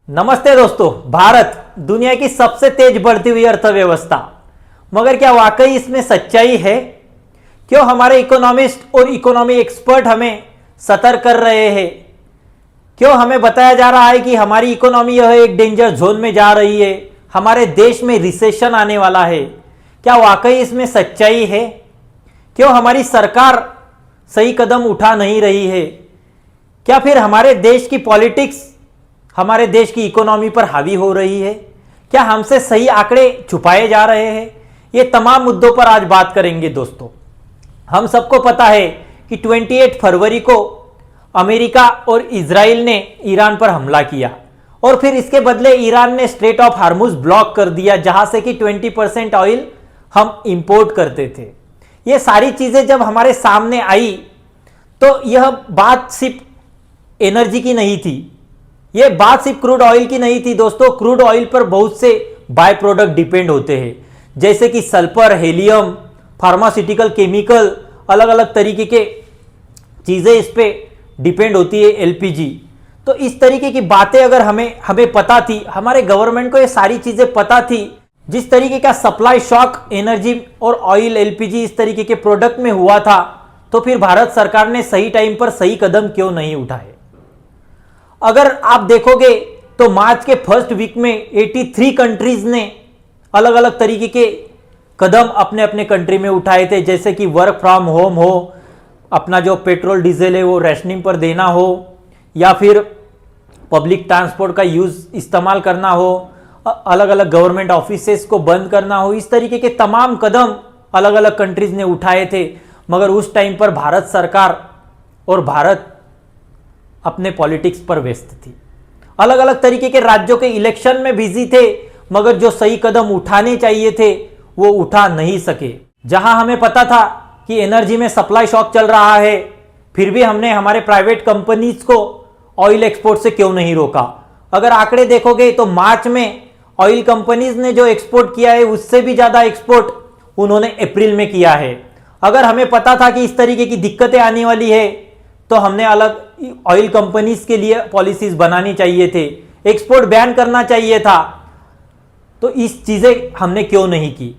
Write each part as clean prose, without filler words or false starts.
नमस्ते दोस्तों। भारत दुनिया की सबसे तेज बढ़ती हुई अर्थव्यवस्था, मगर क्या वाकई इसमें सच्चाई है? क्यों हमारे इकोनॉमिस्ट और इकोनॉमी एक्सपर्ट हमें सतर्क कर रहे हैं? क्यों हमें बताया जा रहा है कि हमारी इकोनॉमी यह एक डेंजर जोन में जा रही है, हमारे देश में रिसेशन आने वाला है? क्या वाकई इसमें सच्चाई है? क्यों हमारी सरकार सही कदम उठा नहीं रही है? क्या फिर हमारे देश की पॉलिटिक्स हमारे देश की इकोनॉमी पर हावी हो रही है? क्या हमसे सही आंकड़े छुपाए जा रहे हैं? ये तमाम मुद्दों पर आज बात करेंगे दोस्तों। हम सबको पता है कि 28 फरवरी को अमेरिका और इजराइल ने ईरान पर हमला किया और फिर इसके बदले ईरान ने स्ट्रेट ऑफ हार्मुज ब्लॉक कर दिया, जहां से कि 20% ऑयल हम इंपोर्ट करते थे। ये सारी चीजें जब हमारे सामने आई तो यह बात सिर्फ एनर्जी की नहीं थी, ये बात सिर्फ क्रूड ऑयल की नहीं थी दोस्तों। क्रूड ऑयल पर बहुत से बाय प्रोडक्ट डिपेंड होते हैं, जैसे कि सल्फर, हेलियम, फार्मास्यूटिकल केमिकल, अलग अलग तरीके के चीजें इस पे डिपेंड होती है, एलपीजी। तो इस तरीके की बातें अगर हमें पता थी, हमारे गवर्नमेंट को ये सारी चीजें पता थी, जिस तरीके का सप्लाई शॉक एनर्जी और ऑयल, एलपीजी इस तरीके के प्रोडक्ट में हुआ था, तो फिर भारत सरकार ने सही टाइम पर सही कदम क्यों नहीं उठाए? अगर आप देखोगे तो मार्च के फर्स्ट वीक में 83 कंट्रीज ने अलग अलग तरीके के कदम अपने अपने कंट्री में उठाए थे, जैसे कि वर्क फ्रॉम होम हो, अपना जो पेट्रोल डीजल है वो रेशनिंग पर देना हो, या फिर पब्लिक ट्रांसपोर्ट का यूज इस्तेमाल करना हो, अलग अलग गवर्नमेंट ऑफिसेस को बंद करना हो। इस तरीके के तमाम कदम अलग अलग कंट्रीज ने उठाए थे, मगर उस टाइम पर भारत सरकार और भारत अपने पॉलिटिक्स पर व्यस्त थी। अलग अलग तरीके के राज्यों के इलेक्शन में बिजी थे, मगर जो सही कदम उठाने चाहिए थे वो उठा नहीं सके। जहां हमें पता था कि एनर्जी में सप्लाई शॉक चल रहा है, फिर भी हमने हमारे प्राइवेट कंपनीज को ऑयल एक्सपोर्ट से क्यों नहीं रोका? अगर आंकड़े देखोगे तो मार्च में ऑयल कंपनीज ने जो एक्सपोर्ट किया है उससे भी ज्यादा एक्सपोर्ट उन्होंने अप्रैल में किया है। अगर हमें पता था कि इस तरीके की दिक्कतें आने वाली है तो हमने अलग ऑयल कंपनीज के लिए पॉलिसीज बनानी चाहिए थे, एक्सपोर्ट बैन करना चाहिए था। तो इस चीजें हमने क्यों नहीं की?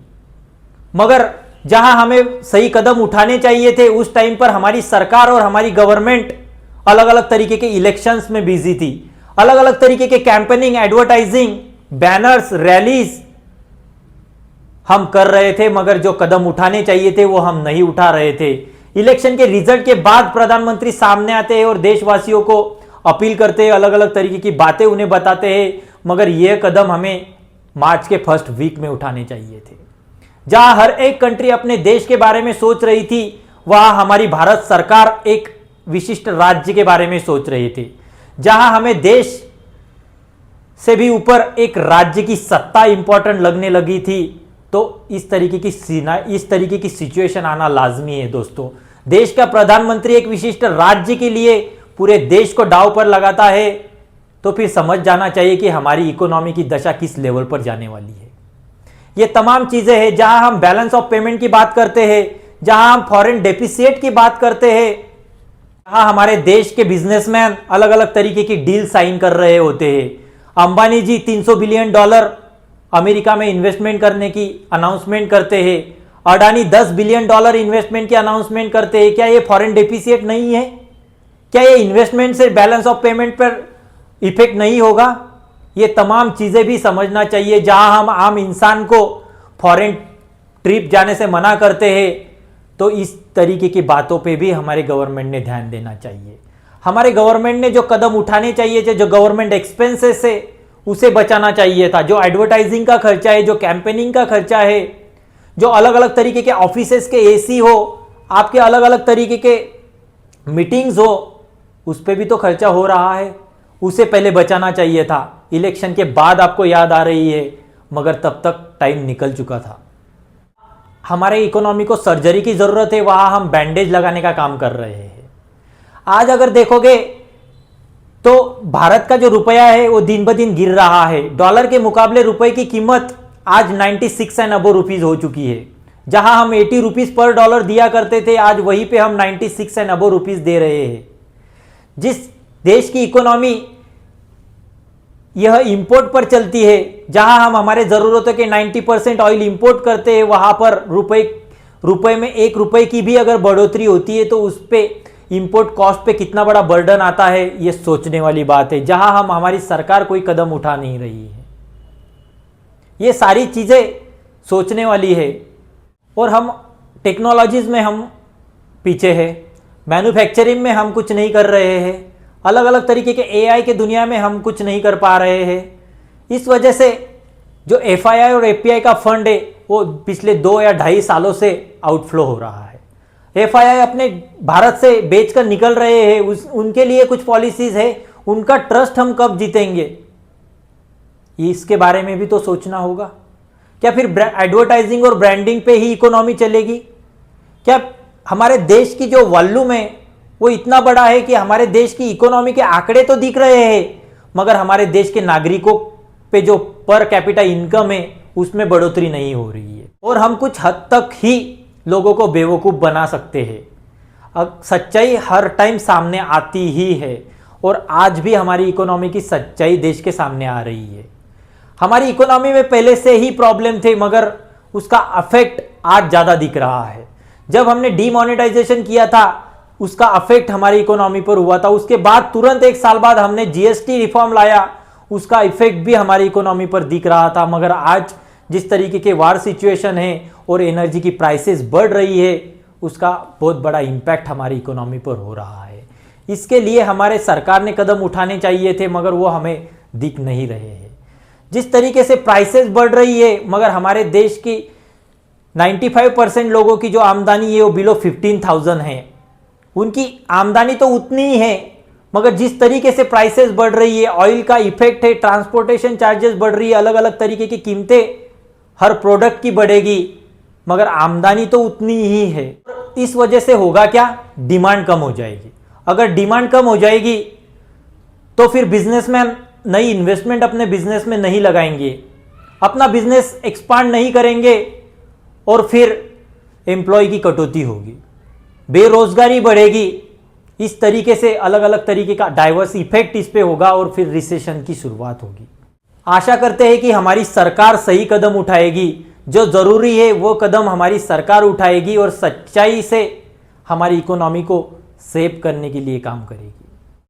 मगर जहां हमें सही कदम उठाने चाहिए थे उस टाइम पर हमारी सरकार और हमारी गवर्नमेंट अलग अलग तरीके के इलेक्शंस में बिजी थी। अलग अलग तरीके के कैंपेनिंग, एडवर्टाइजिंग, बैनर्स, रैलीज हम कर रहे थे, मगर जो कदम उठाने चाहिए थे वो हम नहीं उठा रहे थे। इलेक्शन के रिजल्ट के बाद प्रधानमंत्री सामने आते हैं और देशवासियों को अपील करते हैं, अलग अलग तरीके की बातें उन्हें बताते हैं, मगर यह कदम हमें मार्च के फर्स्ट वीक में उठाने चाहिए थे। जहां हर एक कंट्री अपने देश के बारे में सोच रही थी, वहां हमारी भारत सरकार एक विशिष्ट राज्य के बारे में सोच रही थी। जहां हमें देश से भी ऊपर एक राज्य की सत्ता इंपॉर्टेंट लगने लगी थी, तो इस तरीके की सिचुएशन आना लाजमी है दोस्तों। देश का प्रधानमंत्री एक विशिष्ट राज्य के लिए पूरे देश को दांव पर लगाता है, तो फिर समझ जाना चाहिए कि हमारी इकोनॉमी की दशा किस लेवल पर जाने वाली है। ये तमाम चीजें हैं, जहां हम बैलेंस ऑफ पेमेंट की बात करते हैं, जहां हम फॉरेन डेफिसिट की बात करते हैं, जहां हमारे देश के बिजनेसमैन अलग अलग तरीके की डील साइन कर रहे होते हैं। अंबानी जी $300 बिलियन अमेरिका में इन्वेस्टमेंट करने की अनाउंसमेंट करते हैं, अडानी $10 बिलियन इन्वेस्टमेंट की अनाउंसमेंट करते हैं। क्या ये फॉरेन डेफिसिट नहीं है? क्या ये इन्वेस्टमेंट से बैलेंस ऑफ पेमेंट पर इफेक्ट नहीं होगा? ये तमाम चीजें भी समझना चाहिए। जहां हम आम इंसान को फॉरेन ट्रिप जाने से मना करते हैं, तो इस तरीके की बातों पे भी हमारे गवर्नमेंट ने ध्यान देना चाहिए। हमारे गवर्नमेंट ने जो कदम उठाने चाहिए थे, जो गवर्नमेंट एक्सपेंसेस है उसे बचाना चाहिए था। जो एडवर्टाइजिंग का खर्चा है, जो कैंपेनिंग का खर्चा है, जो अलग अलग तरीके के ऑफिसेस के एसी हो, आपके अलग अलग तरीके के मीटिंग्स हो, उस पर भी तो खर्चा हो रहा है, उसे पहले बचाना चाहिए था। इलेक्शन के बाद आपको याद आ रही है, मगर तब तक टाइम निकल चुका था। हमारे इकोनॉमी को सर्जरी की जरूरत है, वहां हम बैंडेज लगाने का काम कर रहे हैं। आज अगर देखोगे तो भारत का जो रुपया है वो दिन ब दिन गिर रहा है। डॉलर के मुकाबले रुपए की कीमत आज 96 एंड अबव रुपीज हो चुकी है। जहां हम 80 रुपीज पर डॉलर दिया करते थे, आज वहीं पे हम 96 एंड अबव रुपीज दे रहे हैं। जिस देश की इकोनॉमी यह इंपोर्ट पर चलती है, जहां हम हमारे ज़रूरतों के 90% ऑयल इंपोर्ट करते हैं, वहां पर रुपए में 1 रुपए की भी अगर बढ़ोतरी होती है तो उस पर इंपोर्ट कॉस्ट पे कितना बड़ा बर्डन आता है, ये सोचने वाली बात है, जहां हम हमारी सरकार कोई कदम उठा नहीं रही है। ये सारी चीज़ें सोचने वाली है। और हम टेक्नोलॉजीज़ में हम पीछे हैं, मैन्युफैक्चरिंग में हम कुछ नहीं कर रहे हैं, अलग अलग तरीके के एआई के दुनिया में हम कुछ नहीं कर पा रहे हैं। इस वजह से जो एफआईआई और एपीआई का फंड है वो पिछले 2 या 2.5 सालों से आउटफ्लो हो रहा है। एफआईआई अपने भारत से बेचकर निकल रहे हैं, उनके लिए कुछ पॉलिसीज है, उनका ट्रस्ट हम कब जीतेंगे, इसके बारे में भी तो सोचना होगा। क्या फिर एडवर्टाइजिंग और ब्रांडिंग पे ही इकोनॉमी चलेगी? क्या हमारे देश की जो वॉल्यूम है वो इतना बड़ा है कि हमारे देश की इकोनॉमी के आंकड़े तो दिख रहे हैं, मगर हमारे देश के नागरिकों पे जो पर कैपिटा इनकम है उसमें बढ़ोतरी नहीं हो रही है। और हम कुछ हद तक ही लोगों को बेवकूफ़ बना सकते हैं। अब सच्चाई हर टाइम सामने आती ही है, और आज भी हमारी इकोनॉमी की सच्चाई देश के सामने आ रही है। हमारी इकोनॉमी में पहले से ही प्रॉब्लम थे, मगर उसका अफेक्ट आज ज़्यादा दिख रहा है। जब हमने डीमोनेटाइजेशन किया था उसका अफेक्ट हमारी इकोनॉमी पर हुआ था, उसके बाद तुरंत 1 साल बाद हमने जीएसटी रिफॉर्म लाया, उसका इफेक्ट भी हमारी इकोनॉमी पर दिख रहा था। मगर आज जिस तरीके के वार सिचुएशन है और एनर्जी की प्राइसेस बढ़ रही है, उसका बहुत बड़ा इम्पैक्ट हमारी इकोनॉमी पर हो रहा है। इसके लिए हमारे सरकार ने कदम उठाने चाहिए थे, मगर वो हमें दिख नहीं रहे हैं। जिस तरीके से प्राइसेस बढ़ रही है, मगर हमारे देश की 95% लोगों की जो आमदनी है वो बिलो 15,000 है। उनकी आमदनी तो उतनी ही है, मगर जिस तरीके से प्राइसेस बढ़ रही है, ऑयल का इफेक्ट है, ट्रांसपोर्टेशन चार्जेस बढ़ रही है, अलग अलग तरीके की कीमतें हर प्रोडक्ट की बढ़ेगी, मगर आमदनी तो उतनी ही है। इस वजह से होगा क्या? डिमांड कम हो जाएगी। अगर डिमांड कम हो जाएगी तो फिर बिजनेसमैन नई इन्वेस्टमेंट अपने बिजनेस में नहीं लगाएंगे, अपना बिजनेस एक्सपांड नहीं करेंगे, और फिर एम्प्लॉय की कटौती होगी, बेरोजगारी बढ़ेगी। इस तरीके से अलग अलग तरीके का डाइवर्स इफेक्ट इस पे होगा, और फिर रिसेशन की शुरुआत होगी। आशा करते हैं कि हमारी सरकार सही कदम उठाएगी, जो जरूरी है वो कदम हमारी सरकार उठाएगी और सच्चाई से हमारी इकोनॉमी को सेव करने के लिए काम करेगी।